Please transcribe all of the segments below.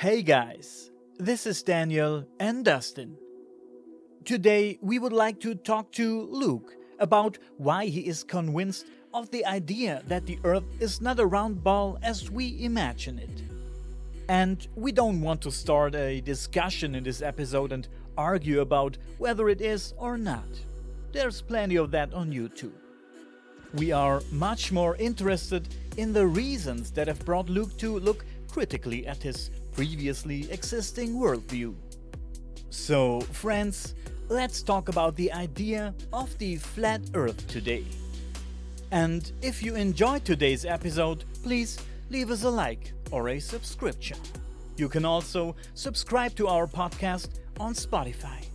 Hey guys, this is Daniel and Dustin. Today we would like to talk to Luke about why he is convinced of the idea that the Earth is not a round ball as we imagine it. And we don't want to start a discussion in this episode and argue about whether it is or not. There's plenty of that on YouTube. We are much more interested in the reasons that have brought Luke to look critically at his previously existing worldview. So, friends, let's talk about the idea of the flat Earth today. And if you enjoyed today's episode, please leave us a like or a subscription. You can also subscribe to our podcast on Spotify.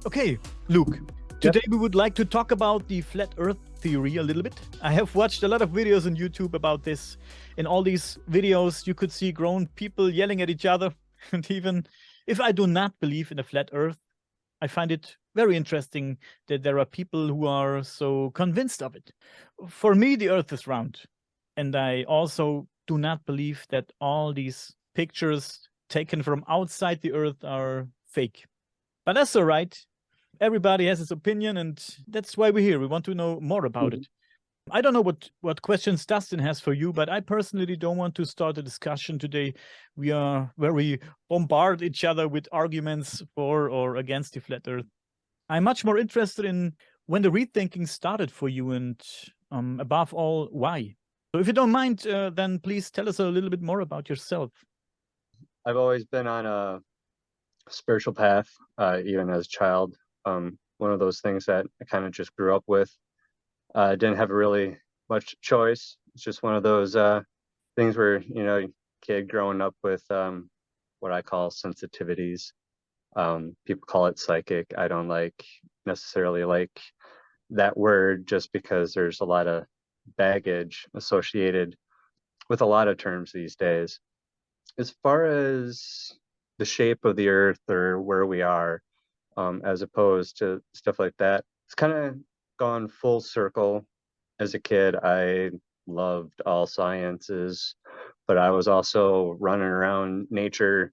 Okay, Luke, today we would like to talk about the flat Earth theory a little bit. I have watched a lot of videos on YouTube about this. In all these videos, you could see grown people yelling at each other. And even if I do not believe in a flat Earth, I find it very interesting that there are people who are so convinced of it. For me, the Earth is round. And I also do not believe that all these pictures taken from outside the Earth are fake. But that's all right. Everybody has his opinion, and that's why we're here. We want to know more about it. I don't know what questions Dustin has for you, but I personally don't want to start a discussion today. We are where we bombard each other with arguments for or against the flat Earth. I'm much more interested in when the rethinking started for you, and above all, why. So if you don't mind, then please tell us a little bit more about yourself. I've always been on a spiritual path, even as a child. One of those things that I kind of just grew up with. Didn't have really much choice. It's just one of those things where, kid growing up with what I call sensitivities. People call it psychic. I don't necessarily like that word just because there's a lot of baggage associated with a lot of terms these days. As far as the shape of the earth or where we are, as opposed to stuff like that, it's kind of gone full circle. As a kid, I loved all sciences, but I was also running around nature,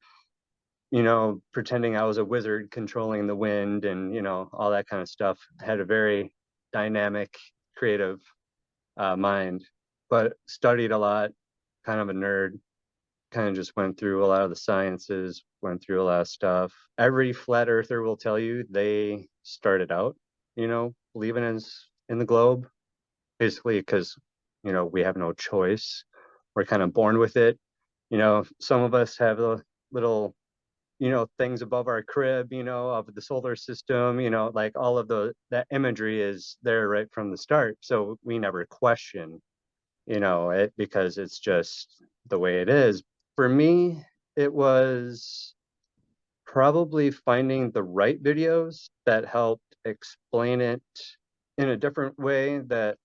pretending I was a wizard controlling the wind and, all that kind of stuff. I had a very dynamic, creative mind, but studied a lot, kind of a nerd, kind of just went through a lot of the sciences, went through a lot of stuff. Every flat earther will tell you they started out, believing in the globe, basically because, we have no choice. We're kind of born with it. Some of us have a little, things above our crib, of the solar system, like all of that imagery is there right from the start. So we never question, it because it's just the way it is. For me, it was probably finding the right videos that helped explain it in a different way, that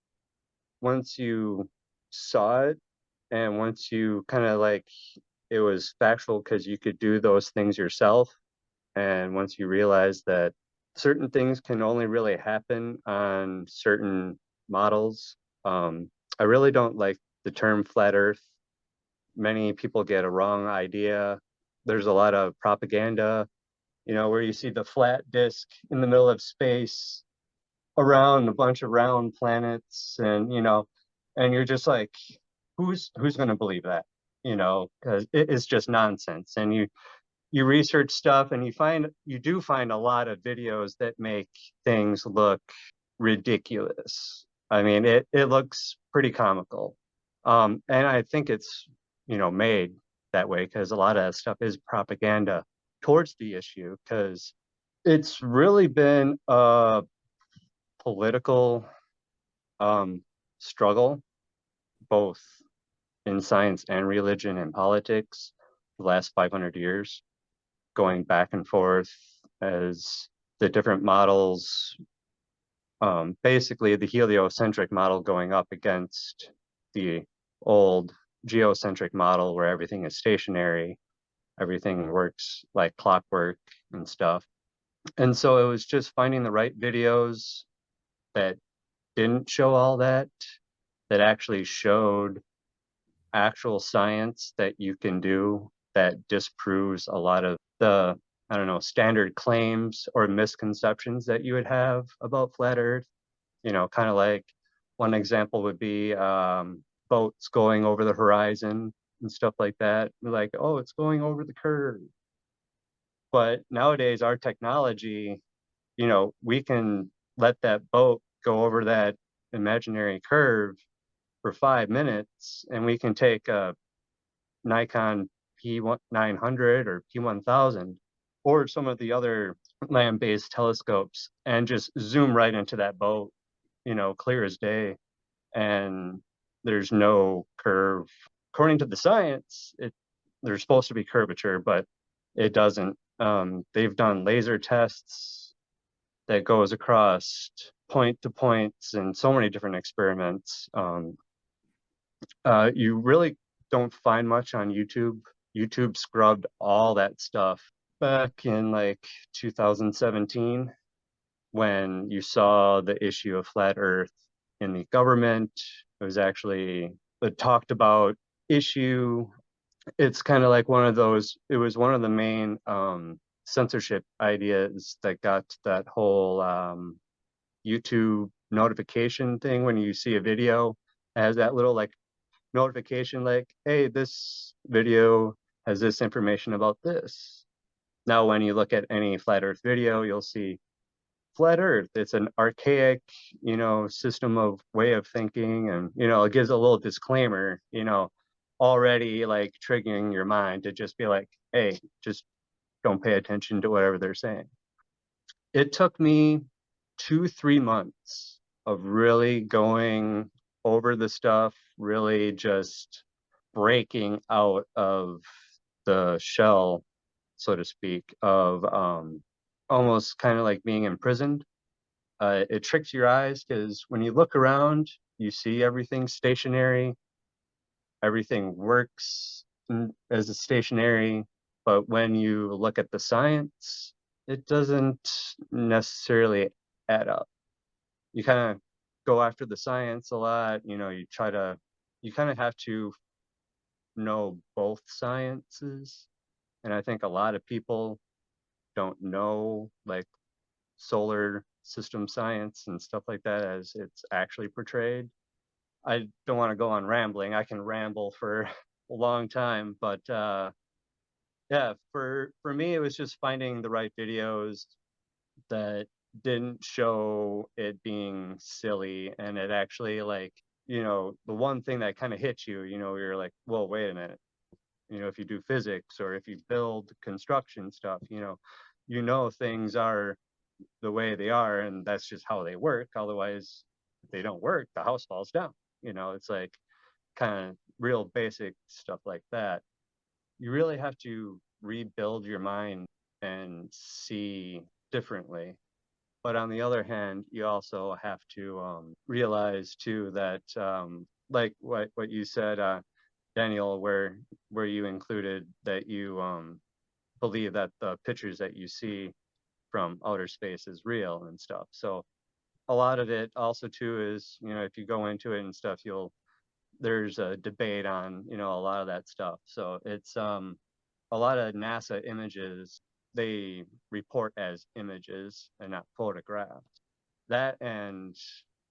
once you saw it and once you kind of it was factual because you could do those things yourself. And once you realize that certain things can only really happen on certain models, I really don't like the term flat earth. Many people get a wrong idea. There's a lot of propaganda, where you see the flat disk in the middle of space around a bunch of round planets, and and you're just like, who's going to believe that? Because it is just nonsense. And you research stuff and you do find a lot of videos that make things look ridiculous. I mean, it looks pretty comical. And I think it's, made that way because a lot of that stuff is propaganda towards the issue, because it's really been a political struggle, both in science and religion and politics, the last 500 years, going back and forth as the different models, basically the heliocentric model going up against the old geocentric model where everything is stationary, everything works like clockwork and stuff. And so it was just finding the right videos that didn't show all that, that actually showed actual science that you can do that disproves a lot of the, I don't know, standard claims or misconceptions that you would have about flat Earth. You know, kind of like one example would be boats going over the horizon and stuff like that. Like, oh, it's going over the curve. But nowadays, our technology, you know, we can let that boat go over that imaginary curve for 5 minutes, and we can take a Nikon P900 or P1000 or some of the other land-based telescopes and just zoom right into that boat, you know, clear as day, and there's no curve. According to the science, there's supposed to be curvature, but it doesn't. They've done laser tests that goes across point to points and so many different experiments. You really don't find much on YouTube. YouTube scrubbed all that stuff back in like 2017 when you saw the issue of flat Earth in the government. It was actually a talked about issue. It's kind of like one of those, it was one of the main censorship ideas that got that whole YouTube notification thing. When you see a video, it has that little like notification like, hey, this video has this information about this. Now, when you look at any flat Earth video, you'll see flat Earth. It's an archaic, you know, system of way of thinking, and you know, it gives a little disclaimer, you know, already like triggering your mind to just be like, hey, just don't pay attention to whatever they're saying. It took me 2, 3 months of really going over the stuff, really just breaking out of the shell, so to speak, of almost kind of like being imprisoned. It tricks your eyes because when you look around, you see everything stationary, everything works as a stationary, but when you look at the science, it doesn't necessarily add up. You kind of go after the science a lot, you know, you kind of have to know both sciences. And I think a lot of people don't know like solar system science and stuff like that as it's actually portrayed. I don't want to go on rambling. I can ramble for a long time, but yeah, for me, it was just finding the right videos that didn't show it being silly, and it actually like, you know, the one thing that kind of hits you, you know, you're like, well, wait a minute. You know, if you do physics or if you build construction stuff, you know things are the way they are, and that's just how they work. Otherwise, if they don't work, the house falls down. You know, it's like kind of real basic stuff like that. You really have to rebuild your mind and see differently. But on the other hand, you also have to realize too that, like what you said, Daniel, where you included that you believe that the pictures that you see from outer space is real and stuff. So a lot of it also too is, you know, if you go into it and stuff, there's a debate on, you know, a lot of that stuff. So it's a lot of NASA images, they report as images and not photographs. That and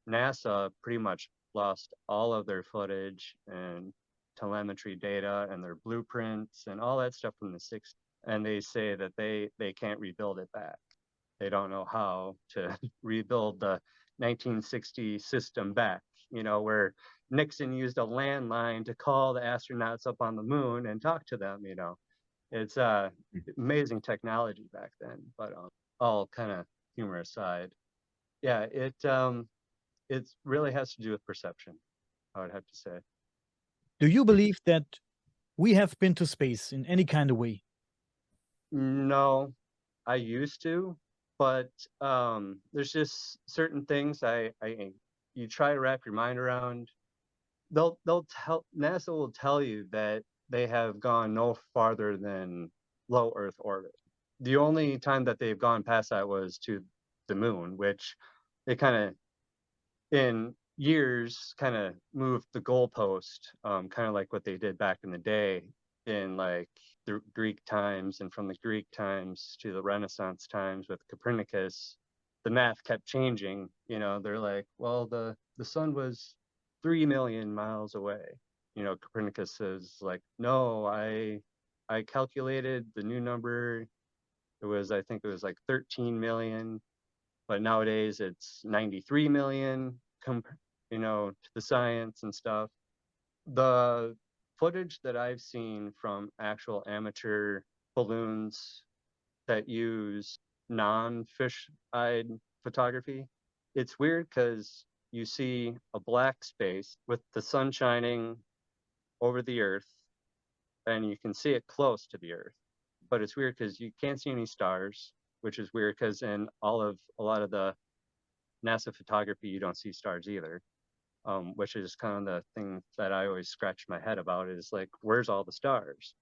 NASA pretty much lost all of their footage and telemetry data and their blueprints and all that stuff from the 60s. And they say that they can't rebuild it back. They don't know how to rebuild the 1960 system back, you know, where Nixon used a landline to call the astronauts up on the moon and talk to them, you know. It's amazing technology back then, but all kind of humor aside, yeah, it really has to do with perception, I would have to say. Do you believe that we have been to space in any kind of way? No, I used to, but there's just certain things you try to wrap your mind around. They'll tell NASA will tell you that they have gone no farther than low Earth orbit. The only time that they've gone past that was to the moon, which they kind of in years kind of moved the goalpost, kind of like what they did back in the day in like the Greek times, and from the Greek times to the Renaissance times with Copernicus, the math kept changing. They're like, well, the sun was 3 million miles away. Copernicus is like, no, I calculated the new number. I think it was like 13 million, but nowadays it's 93 million, to the science and stuff. The footage that I've seen from actual amateur balloons that use non-fish-eyed photography, it's weird because you see a black space with the sun shining over the earth, and you can see it close to the earth. But it's weird because you can't see any stars, which is weird because in a lot of the NASA photography, you don't see stars either, which is kind of the thing that I always scratch my head about is like, where's all the stars?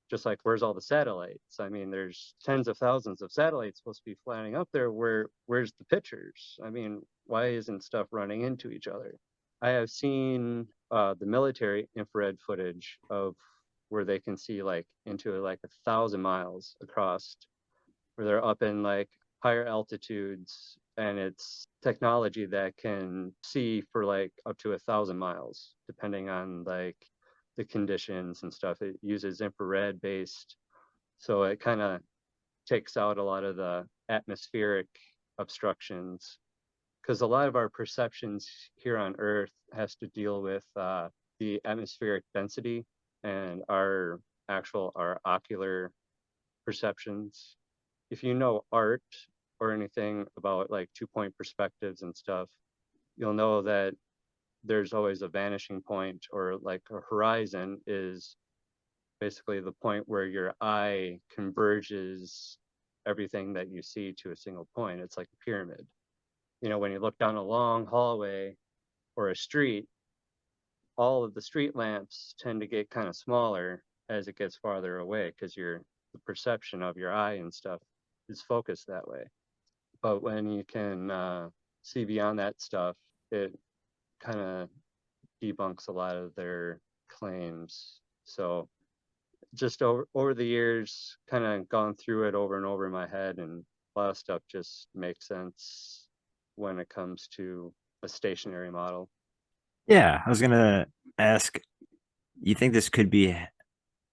Just like, where's all the satellites? I mean, there's tens of thousands of satellites supposed to be flying up there. Where's the pictures? I mean, why isn't stuff running into each other? I have seen the military infrared footage of where they can see like into like 1,000 miles across, where they're up in like higher altitudes, and it's technology that can see for like up to 1,000 miles, depending on like the conditions and stuff. It uses infrared based, so it kind of takes out a lot of the atmospheric obstructions, because a lot of our perceptions here on Earth has to deal with the atmospheric density and our ocular perceptions. If you know art or anything about like 2-point perspectives and stuff, you'll know that there's always a vanishing point, or like a horizon is basically the point where your eye converges everything that you see to a single point. It's like a pyramid. When you look down a long hallway or a street, all of the street lamps tend to get kind of smaller as it gets farther away, because the perception of your eye and stuff is focused that way. But when you can see beyond that stuff, it kind of debunks a lot of their claims. So just over the years, kind of gone through it over and over in my head, and a lot of stuff just makes sense when it comes to a stationary model. Yeah, I was gonna ask, you think this could be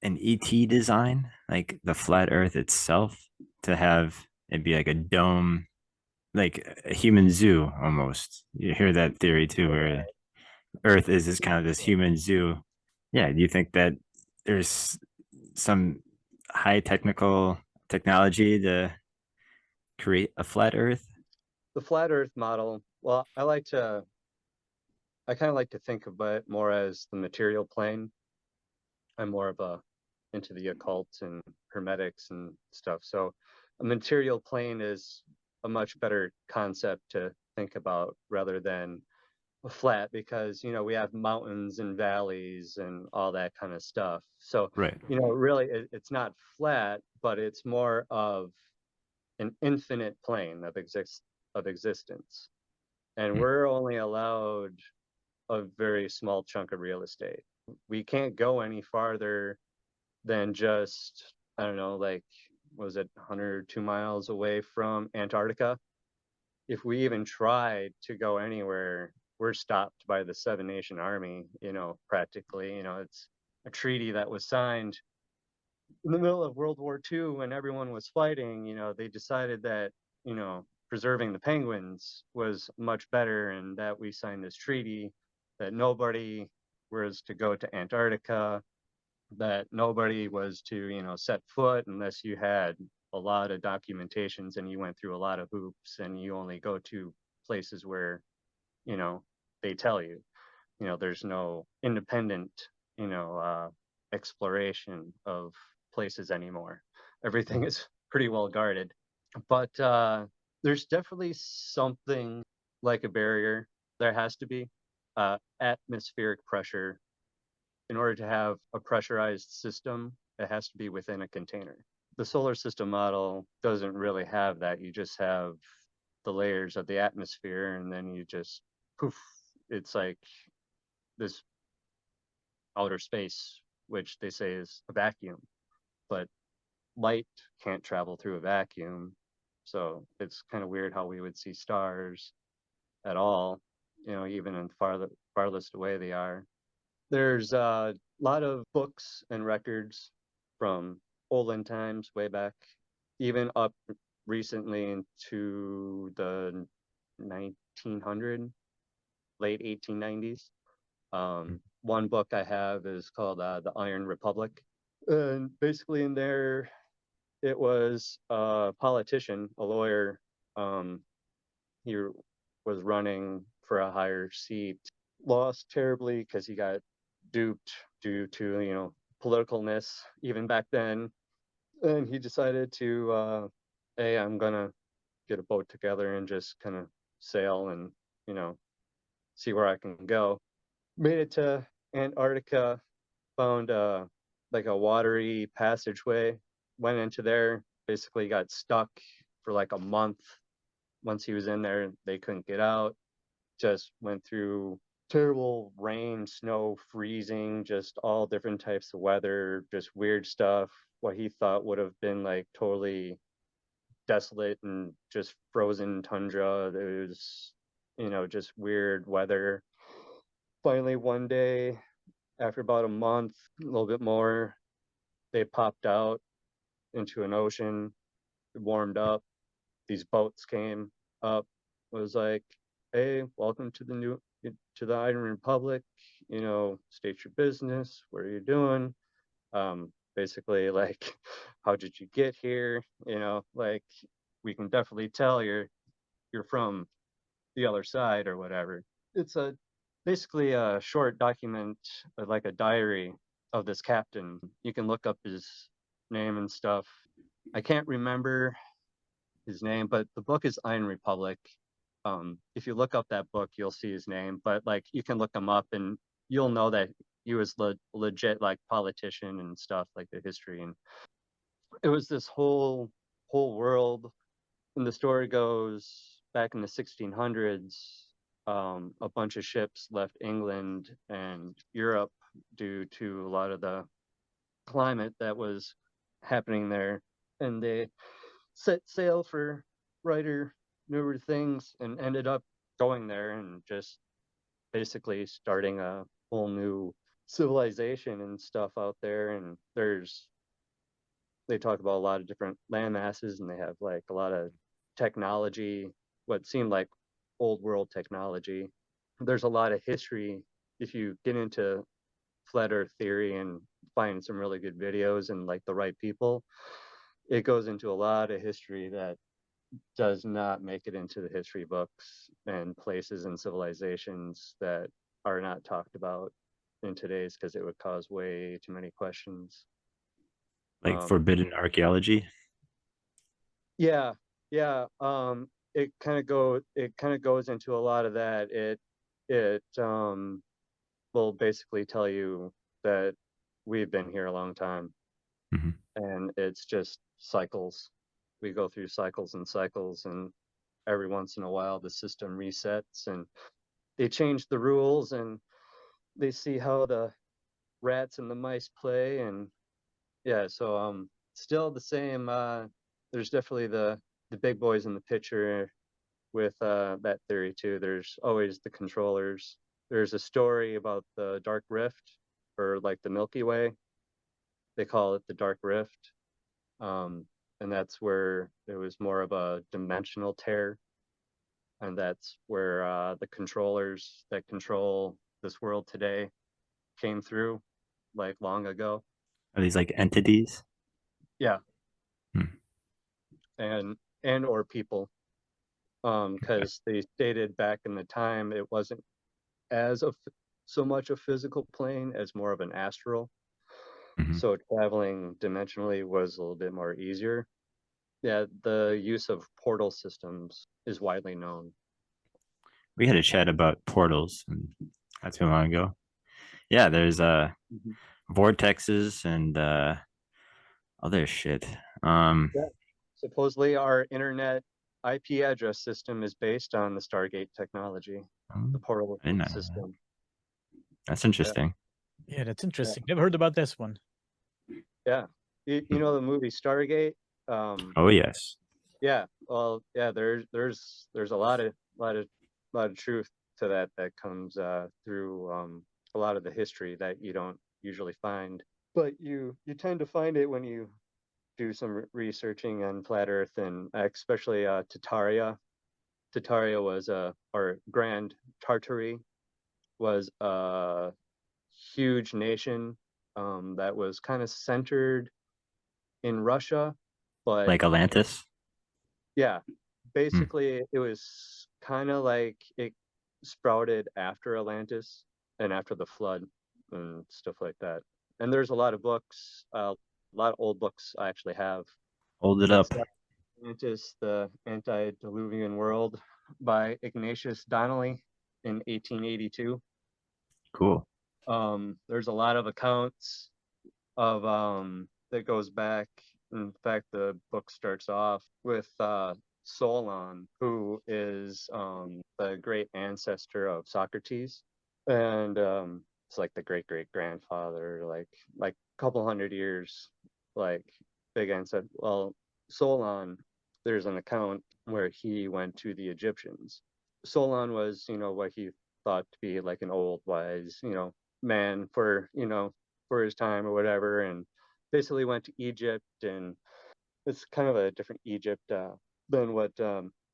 an ET design, like the flat Earth itself, to have it be like a dome, like a human zoo almost? You hear that theory too, where Earth is this kind of this human zoo. Yeah, do you think that there's some high technology to create a flat Earth? The flat Earth model, well, I kind of like to think of it more as the material plane. I'm more of a into the occult and hermetics and stuff. So a material plane is a much better concept to think about rather than a flat, because we have mountains and valleys and all that kind of stuff. So Right. really it's not flat, but it's more of an infinite plane of existence. And Hmm. we're only allowed a very small chunk of real estate. We can't go any farther than just, I don't know, like, was it 102 miles away from Antarctica? If we even tried to go anywhere, we're stopped by the Seven Nation Army, practically. It's a treaty that was signed in the middle of World War II when everyone was fighting. They decided that, preserving the penguins was much better, and that we signed this treaty that nobody was to go to Antarctica, that nobody was to, set foot unless you had a lot of documentations and you went through a lot of hoops, and you only go to places where, you know, they tell you. There's no independent, you know, uh, exploration of places anymore. Everything is pretty well guarded. But there's definitely something like a barrier. There has to be atmospheric pressure. In order to have a pressurized system, it has to be within a container. the solar system model doesn't really have that. You just have the layers of the atmosphere, and then you just poof, it's like this outer space, which they say is a vacuum, but light can't travel through a vacuum. So it's kind of weird how we would see stars at all, even in farthest away they are. There's a lot of books and records from olden times, way back, even up recently into the 1900, late 1890s. One book I have is called The Iron Republic. And basically in there, it was a politician, a lawyer. He was running for a higher seat, lost terribly because he got duped due to, politicalness even back then. And he decided to, hey, I'm going to get a boat together and just kind of sail and, see where I can go. Made it to Antarctica, found like a watery passageway, went into there, basically got stuck for like a month. Once he was in there, they couldn't get out. Just went through terrible rain, snow, freezing, just all different types of weather, just weird stuff. What he thought would have been like totally desolate and just frozen tundra. There was, just weird weather. Finally, one day, after about a month, a little bit more, they popped out into an ocean, warmed up. These boats came up. It was like, hey, welcome to the Iron Republic. State your business. What are you doing? Basically, like, how did you get here? Like, we can definitely tell you're from the other side or whatever. It's basically a short document, like a diary of this captain. You can look up his name and stuff. I can't remember his name, but the book is Iron Republic. If you look up that book, you'll see his name, but like you can look him up and you'll know that he was legit like politician and stuff, like the history. And it was this whole world. And the story goes back in the 1600s, a bunch of ships left England and Europe due to a lot of the climate that was happening there. And they set sail for brighter, newer things and ended up going there and just basically starting a whole new civilization and stuff out there. And they talk about a lot of different land masses, and they have like a lot of technology, what seemed like old world technology. There's a lot of history. If you get into flat earth theory and find some really good videos and like the right people, it goes into a lot of history that does not make it into the history books, and places and civilizations that are not talked about in today's, because it would cause way too many questions. Like forbidden archaeology. Yeah. It kind of goes into a lot of that. It will basically tell you that we've been here a long time. Mm-hmm. And it's just cycles. We go through cycles and cycles, and every once in a while the system resets and they change the rules and they see how the rats and the mice play. And yeah, so still the same. There's definitely the big boys in the picture with that theory too. There's always the controllers. There's a story about the Dark Rift, or like the Milky Way. They call it the Dark Rift. And that's where it was more of a dimensional tear. And that's where the controllers that control this world today came through, like long ago. Are these like entities? Yeah. Hmm. And or people. Because they stated back in the time it wasn't so much a physical plane as more of an astral. Mm-hmm. So traveling dimensionally was a little bit more easier. Yeah, the use of portal systems is widely known. We had a chat about portals not too long ago. Yeah, there's vortexes and other shit. Yeah. Supposedly our internet IP address system is based on the Stargate technology, the portal I didn't know that. system. That's interesting. Yeah, that's interesting. Never heard about this one. Yeah. You know the movie Stargate? Oh yes. Yeah. Well, yeah, there's a lot of truth to that comes through a lot of the history that you don't usually find. But you tend to find it when you do some researching on flat Earth, and especially Tataria. Tataria was or Grand Tartary was a huge nation that was kind of centered in Russia, but Like Atlantis. yeah, Hmm. basically it was kind of like it sprouted after Atlantis and after the flood and stuff like that. And there's a lot of books, a lot of old books I actually have. Hold it Books up. like Atlantis, the Antediluvian World by Ignatius Donnelly in 1882. Cool. There's a lot of accounts of that goes back. In fact, the book starts off with Solon, who is the great ancestor of Socrates, and it's like the great great grandfather, like a couple hundred years, like big ancestor. Well, Solon, there's an account where he went to the Egyptians. Solon was, what he thought to be like an old wise, man for, for his time or whatever, and basically went to Egypt, and it's kind of a different Egypt than what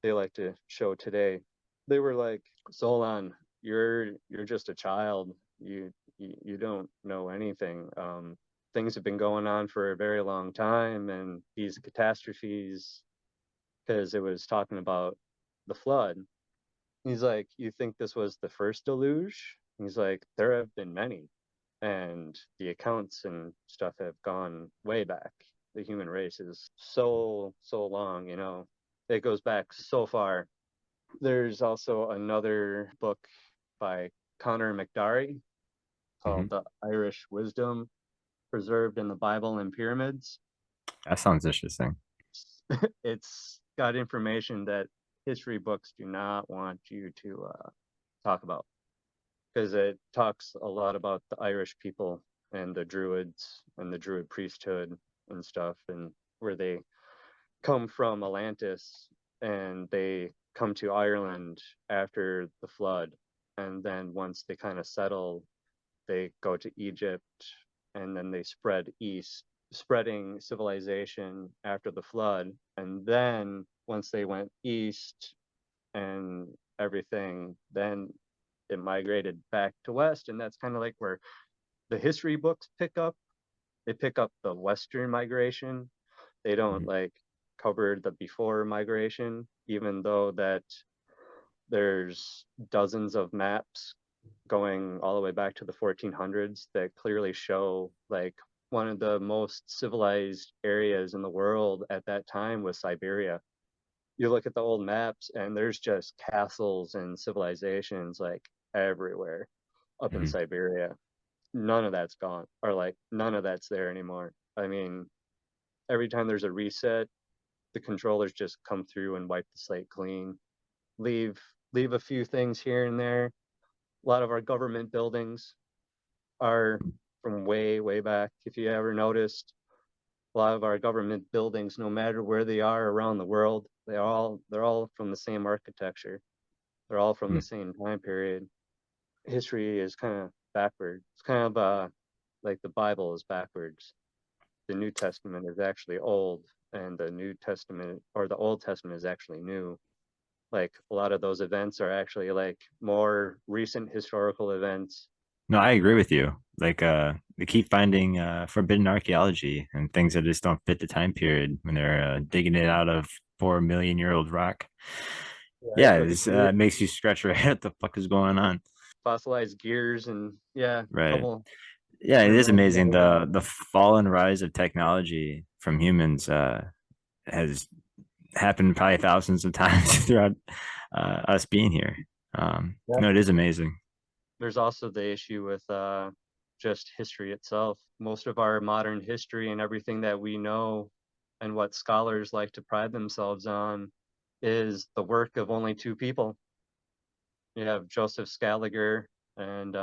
they like to show today. They were like, Solon, you're just a child. You don't know anything. Things have been going on for a very long time, and these catastrophes, because it was talking about the flood. He's like, you think this was the first deluge? He's like, there have been many, and the accounts and stuff have gone way back. The human race is so long, it goes back so far. There's also another book by Connor McDarry Hmm. called The Irish Wisdom Preserved in the Bible and Pyramids. That sounds interesting. It's got information that history books do not want you to talk about, because it talks a lot about the Irish people and the Druids and the Druid priesthood and stuff, and where they come from Atlantis, and they come to Ireland after the flood, and then once they kind of settle, they go to Egypt, and then they spread east, spreading civilization after the flood, and then once they went east and everything, then it migrated back to west, and that's kind of like where the history books pick up. They pick up the western migration. They don't Mhm. like cover the before migration, even though that there's dozens of maps going all the way back to the 1400s that clearly show like one of the most civilized areas in the world at that time was Siberia. You look at the old maps and there's just castles and civilizations like everywhere up in Mhm. Siberia. None of that's gone, or like none of that's there anymore. I mean, every time there's a reset, the controllers just come through and wipe the slate clean, leave leave a few things here and there. A lot of our government buildings are from way back. If you ever noticed, a lot of our government buildings, no matter where they are around the world, they're all from the same architecture. They're all from the Mhm. same time period. History is kind of backward. It's kind of like the Bible is backwards. The New Testament is actually old, and the New Testament or the Old Testament is actually new. Like a lot of those events are actually like more recent historical events. No, I agree with you. Like, they keep finding forbidden archaeology and things that just don't fit the time period when they're digging it out of 4 million-year-old rock. Yeah, Yeah, so the it makes you scratch your head. What the fuck is going on? fossilized gears and yeah, a Right. couple Yeah, it different is amazing. military. The fall and rise of technology from humans has happened probably thousands of times throughout us being here. Yeah. No, it is amazing. There's also the issue with just history itself. Most of our modern history and everything that we know and what scholars like to pride themselves on is the work of only two people. You have Joseph Scaliger and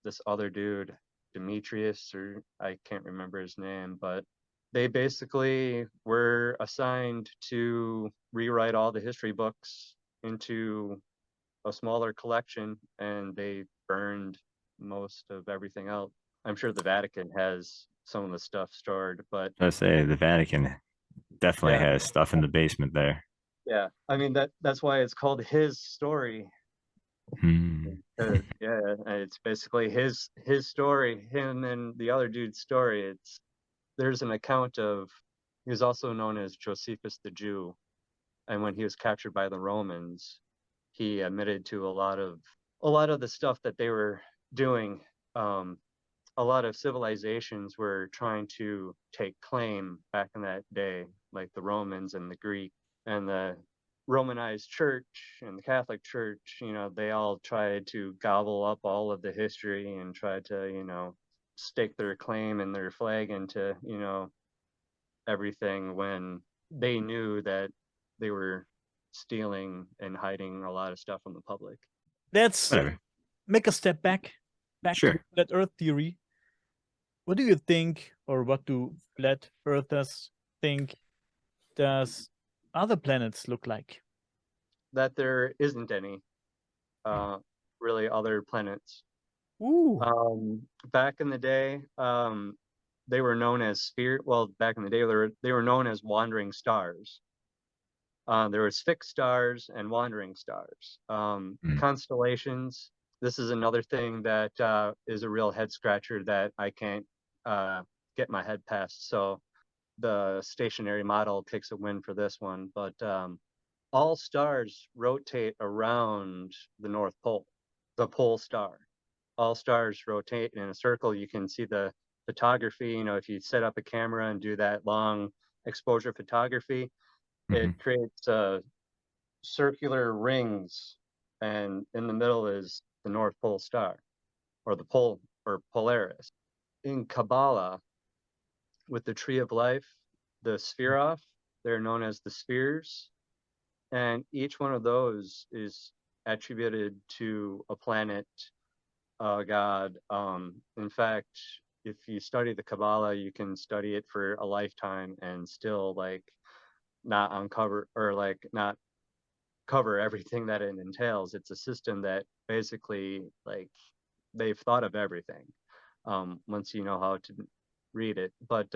this other dude, Demetrius, or I can't remember his name, but they basically were assigned to rewrite all the history books into a smaller collection, and they burned most of everything else. I'm sure the Vatican has some of the stuff stored, but I say the Vatican definitely yeah, has stuff in the basement there. yeah. I mean that's why it's called his story. Hmm. Yeah, it's basically his story, him and the other dude's story. There's an account of he was also known as Josephus the Jew, and when he was captured by the Romans, he admitted to a lot of the stuff that they were doing. Um, a lot of civilizations were trying to take claim back in that day, like the Romans and the Greek and the Romanized Church and the Catholic Church. They all tried to gobble up all of the history and try to, stake their claim and their flag into, everything when they knew that they were stealing and hiding a lot of stuff from the public. Let's Whatever. make a step back to Sure. flat Earth theory. What do you think, or what do flat Earthers think? Does other planets look like? That there isn't any really other planets. Ooh, Back in the day, they were known as back in the day, they were known as wandering stars. There was fixed stars and wandering stars. Mm. Constellations. This is another thing that is a real head scratcher that I can't get my head past. So the stationary model takes a win for this one. But all stars rotate around the North Pole, the pole star. All stars rotate in a circle. You can see the photography. If you set up a camera and do that long exposure photography, Mm-hmm. it creates circular rings, and in the middle is the North Pole star, or the pole, or Polaris. In Kabbalah, with the Tree of Life, the Spheroth, they're known as the spheres, and each one of those is attributed to a planet, a god. In fact, if you study the Kabbalah, you can study it for a lifetime and still not uncover, or not cover everything that it entails. It's a system that basically they've thought of everything once you know how to read it. But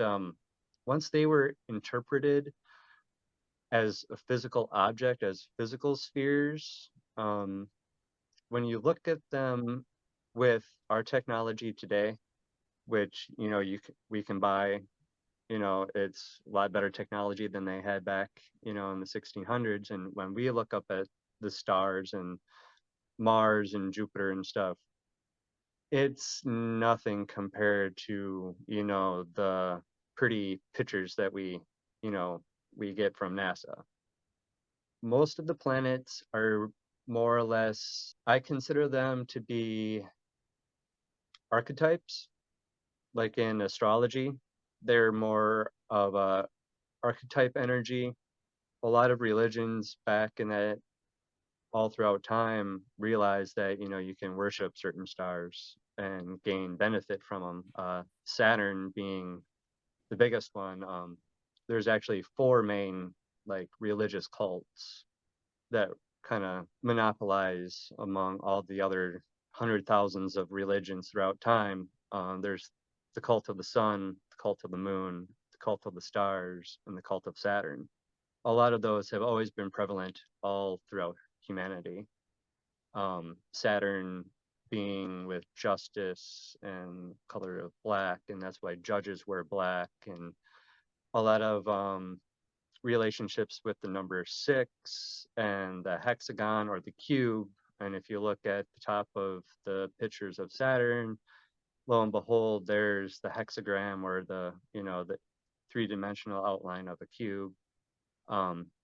once they were interpreted as a physical object, as physical spheres, when you look at them with our technology today, which we can buy, it's a lot better technology than they had back, in the 1600s. And when we look up at the stars and Mars and Jupiter and stuff, it's nothing compared to, the pretty pictures that we get from NASA. Most of the planets are more or less, I consider them to be archetypes, like in astrology. They're more of a archetype energy. A lot of religions back in that all throughout time realized that you can worship certain stars and gain benefit from them. Saturn being the biggest one. There's actually four main religious cults that kind of monopolize among all the other hundred thousands of religions throughout time. There's the cult of the sun, the cult of the moon, the cult of the stars, and the cult of Saturn. A lot of those have always been prevalent all throughout humanity. Saturn being with justice and color of black, and that's why judges wear black, and a lot of relationships with the number 6 and the hexagon or the cube. And if you look at the top of the pictures of Saturn, lo and behold, there's the hexagram, or the three-dimensional outline of a cube.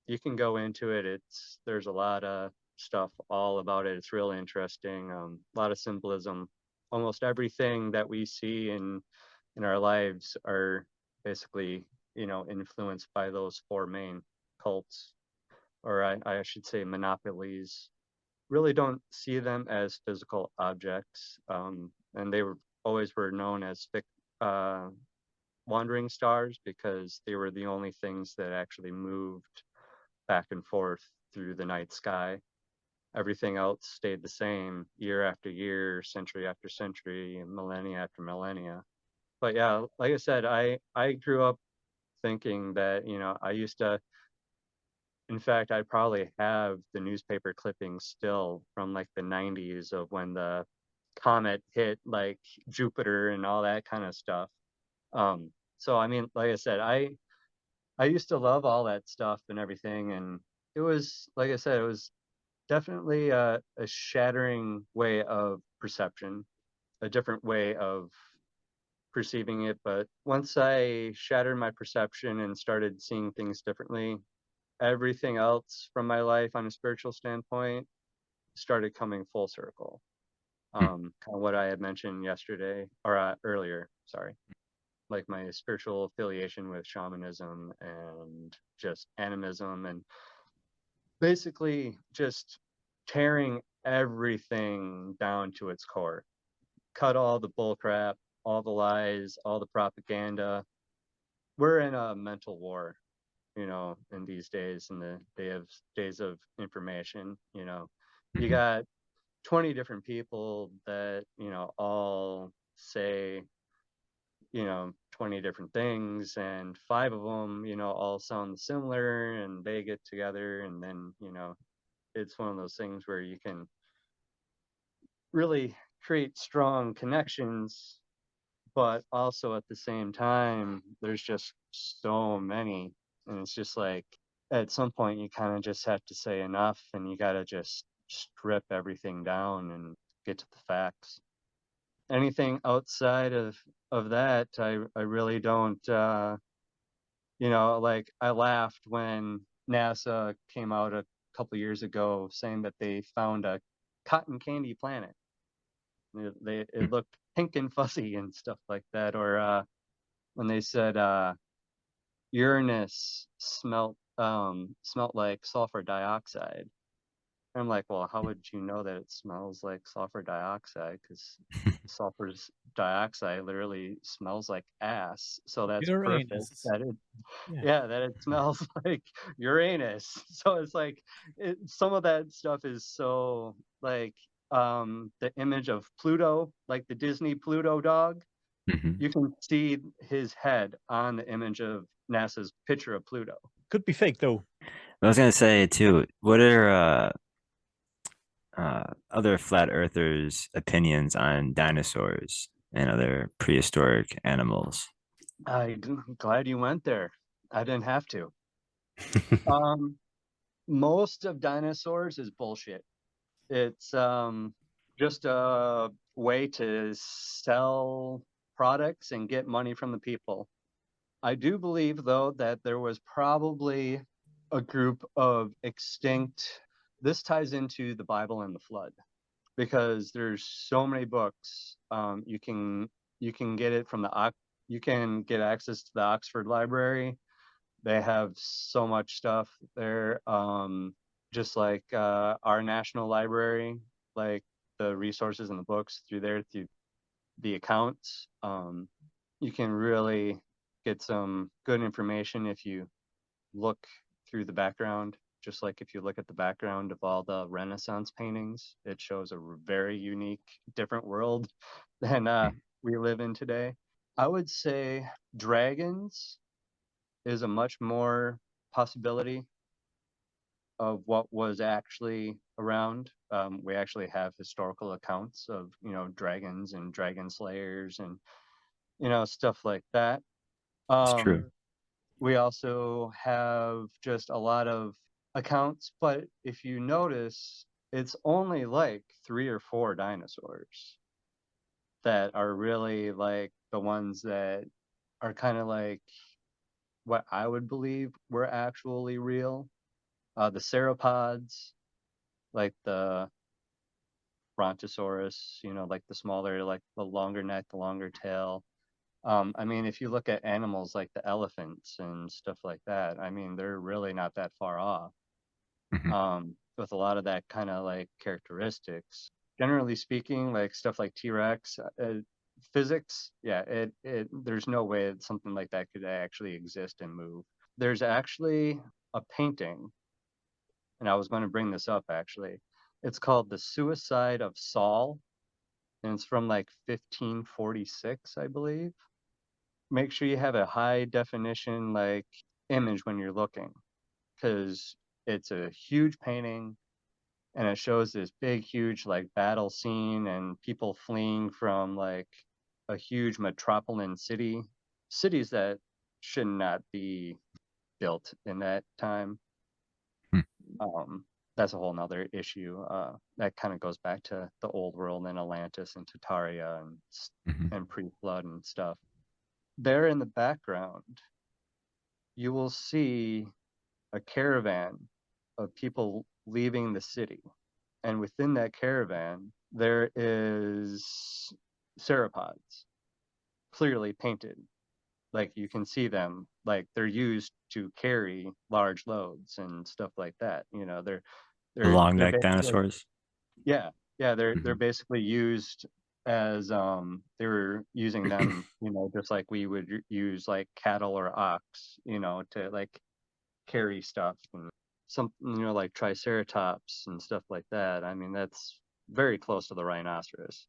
You can go into it. There's a lot of stuff all about it. It's really interesting. A lot of symbolism. Almost everything that we see in our lives are basically influenced by those four main cults, or I should say monopolies, really don't see them as physical objects. And they always were known as wandering stars because they were the only things that actually moved back and forth through the night sky. Everything else stayed the same year after year, century after century, and millennia after millennia. But yeah, like I said, I grew up thinking that, I used to, in fact, I probably have the newspaper clippings still from like the 90s of when the comet hit like Jupiter and all that kind of stuff. So I mean, like I said, I used to love all that stuff and everything, and it was, like I said, it was definitely a shattering way of perception, a different way of perceiving it. But once I shattered my perception and started seeing things differently, everything else from my life on a spiritual standpoint started coming full circle. Kind of what I had mentioned yesterday or earlier, sorry, like my spiritual affiliation with shamanism and just animism, and basically just tearing everything down to its core. Cut all the bullcrap, all the lies, all the propaganda. We're in a mental war, in these days, in the days of information. You got 20 different people that, all say, 20 different things, and five of them, all sound similar, and they get together, and then, it's one of those things where you can really create strong connections, but also at the same time, there's just so many, and it's just like, at some point you kind of just have to say enough, and you got to just strip everything down and get to the facts. Anything outside of that, I really don't, like, I laughed when NASA came out a couple years ago saying that they found a cotton candy planet. It looked pink and fuzzy and stuff like that. Or when they said Uranus smelt like sulfur dioxide. I'm like, well, how would you know that it smells like sulfur dioxide? Because sulfur dioxide literally smells like ass. So that's perfect Uranus. that it, Yeah. that it smells like Uranus. So it's like, some of that stuff is so like, the image of Pluto, like the Disney Pluto dog. You can see his head on the image of NASA's picture of Pluto. Could be fake though. I was gonna say too, what are other flat earthers' opinions on dinosaurs and other prehistoric animals? I'm glad you went there. I didn't have to. Most of dinosaurs is bullshit. It's just a way to sell products and get money from the people. I do believe, though, that there was probably a group of extinct. This ties into the Bible and the flood, because there's so many books. You can get it from you can get access to the Oxford Library. They have so much stuff there, just like our National Library, like the resources and the books through there, through the accounts. You can really get some good information if you look through the background. Just like if you look at the background of all the Renaissance paintings, it shows a very unique, different world than we live in today. I would say dragons is a much more possibility of what was actually around. We actually have historical accounts of, dragons and dragon slayers and, stuff like that. It's true. We also have just a lot of accounts, but if you notice, it's only like 3 or 4 dinosaurs that are really like the ones that are kind of like what I would believe were actually real. The sauropods, like the brontosaurus, like the smaller, like the longer neck, the longer tail. I mean, if you look at animals like the elephants and stuff like that, I mean, they're really not that far off. With a lot of that kind of like characteristics. Generally speaking, like stuff like T-Rex, physics, yeah, it there's no way that something like that could actually exist and move. There's actually a painting, and I was going to bring this up actually. It's called The Suicide of Saul, and it's from like 1546, I believe. Make sure you have a high definition like image when you're looking, because it's a huge painting and it shows this big huge like battle scene and people fleeing from like a huge metropolitan cities that should not be built in that time. um that's a whole nother issue. That kind of goes back to the old world and Atlantis and Tartaria and pre-flood and stuff. There in the background you will see a caravan of people leaving the city. And within that caravan, there is sauropods clearly painted. Like you can see them, like they're used to carry large loads and stuff like that. You know, The they're long they're neck basically, dinosaurs. yeah, yeah, they're basically used as they were using them, you know, just like we would use like cattle or ox, you know, to like carry stuff and some, you know, like triceratops and stuff like that. I mean, that's very close to the rhinoceros.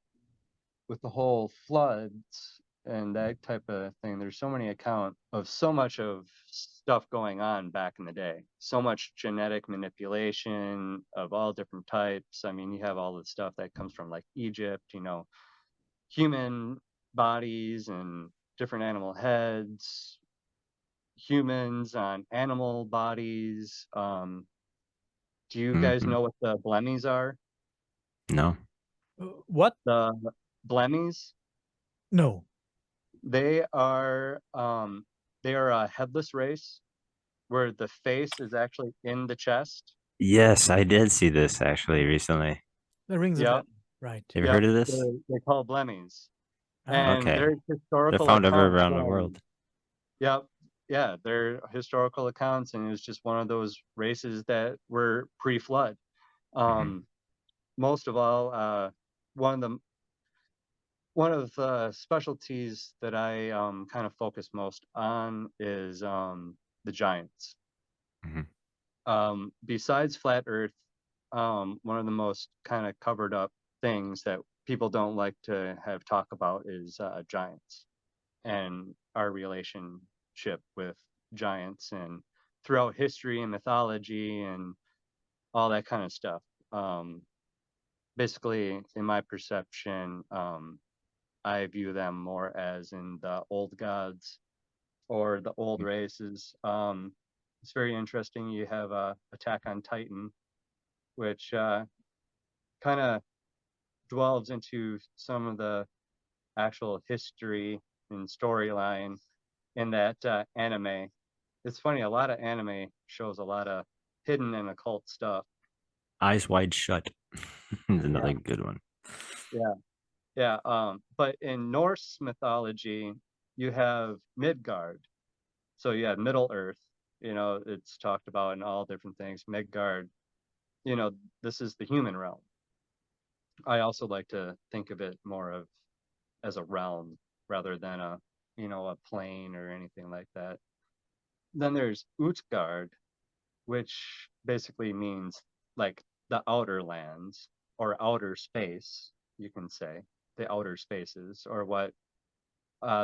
With the whole floods and that type of thing, there's so many account of so much of stuff going on back in the day. So much genetic manipulation of all different types. I mean, you have all the stuff that comes from like Egypt, you know, human bodies and different animal heads, humans on animal bodies. Do you guys know what the blemmies are? No. What? The blemmies, No. they are a headless race where the face is actually in the chest. Yes, I did see this actually recently. That rings a Yep, bell. Right. Have you yep. heard of this? They call blemmies, Ah, and Okay. there's They're historical found everywhere accounts around the from. world. Yep, yeah, they're historical accounts, and it was just one of those races that were pre-flood. Um, Most of all, one of the one of the specialties that I kind of focus most on is the giants. Mhm. Besides flat Earth, one of the most kind of covered up things that people don't like to have talk about is giants and our relationship with giants and throughout history and mythology and all that kind of stuff. Um, Basically, in my perception, I view them more as in the old gods or the old races. It's very interesting. You have Attack on Titan, which kind of delves into some of the actual history and storyline in that anime. It's funny, a lot of anime shows a lot of hidden and occult stuff. Eyes Wide Shut is Yeah, another good one. yeah, yeah. But in Norse mythology, you have Midgard. So you have Middle Earth. You know, it's talked about in all different things. Midgard, you know, this is the human realm. I also like to think of it more of as a realm rather than a, you know, a plane or anything like that. Then there's Utgard, which basically means like the outer lands or outer space, you can say, the outer spaces, or what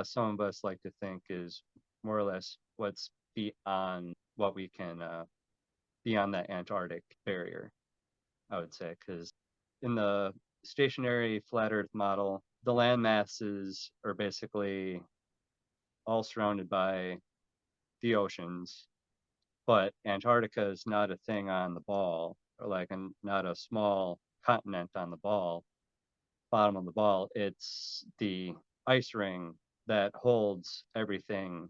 some of us like to think is more or less what's beyond what we can, beyond that Antarctic barrier, I would say, because in the stationary flat Earth model, the land masses are basically all surrounded by the oceans, but Antarctica is not a thing on the ball, or like not a small continent on the bottom of the ball. It's the ice ring that holds everything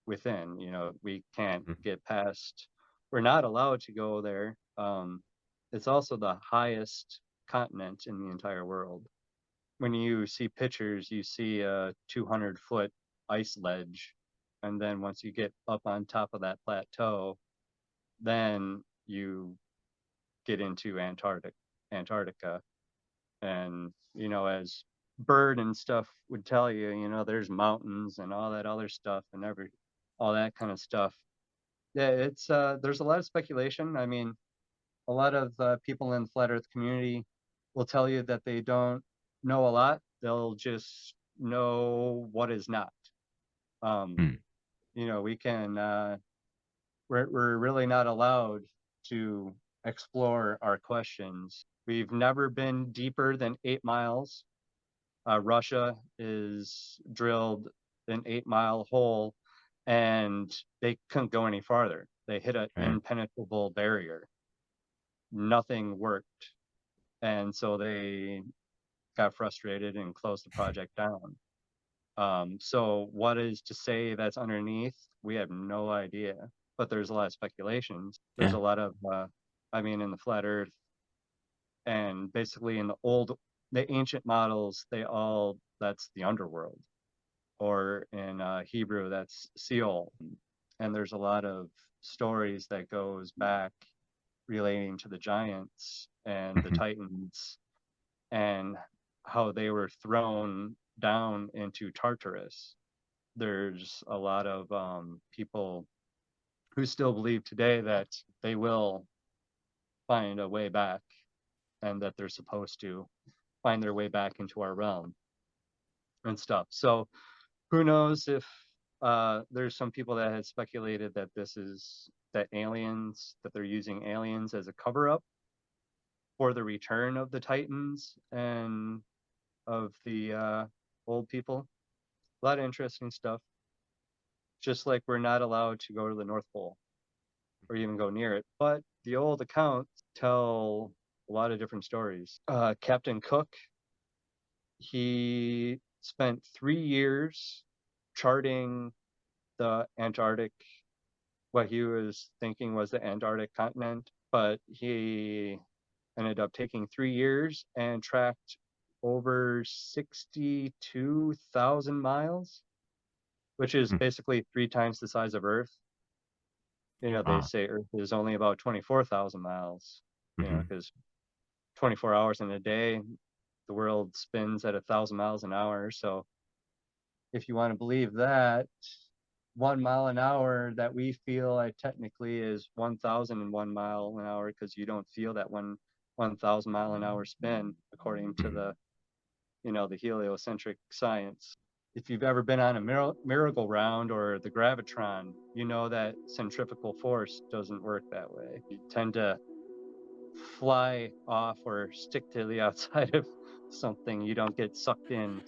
within. You know, we can't get past. We're not allowed to go there. It's also the highest continent in the entire world. when you see pictures, you see a 200-foot ice ledge, and then once you get up on top of that plateau, then you get into Antarctica. And as Bird and stuff would tell you, there's mountains and all that other stuff and all that kind of stuff. Yeah, it's there's a lot of speculation. I mean, a lot of people in the flat Earth community will tell you that they don't know a lot. They'll just know what is not. Hmm. We can. We're really not allowed to explore our questions. We've never been deeper than 8 miles. Russia is drilled an 8-mile hole, and they couldn't go any farther. They hit an Right. impenetrable barrier. Nothing worked, and so they got frustrated and closed the project down. So what is to say that's underneath? We have no idea, but there's a lot of speculations. There's Yeah. a lot of, in the flat Earth and basically in the ancient models, that's the underworld, or in Hebrew, that's Sheol. And there's a lot of stories that goes back relating to the giants and the Mhm. titans and how they were thrown down into Tartarus. There's a lot of people who still believe today that they will find a way back and that they're supposed to find their way back into our realm and stuff. So who knows if there's some people that had speculated that that they're using aliens as a cover up for the return of the Titans and of the old people. A lot of interesting stuff. Just like we're not allowed to go to the North Pole or even go near it. But the old accounts tell a lot of different stories. Captain Cook, he spent 3 years charting the Antarctic, what he was thinking was the Antarctic continent, but he ended up taking 3 years and tracked over 62,000 miles, which is Hmm. basically 3 times the size of Earth. They Wow. say Earth is only about 24,000 miles, Mhm. because 24 hours in a day, the world spins at 1,000 miles an hour. So if you want to believe that, 1 mile an hour that we feel technically is 1,001 mile an hour, because you don't feel that 1,000 mile an hour spin according to Mhm. the heliocentric science. If you've ever been on a merry-go-round or the gravitron, you know that centrifugal force doesn't work that way. You tend to fly off or stick to the outside of something. You don't get sucked in.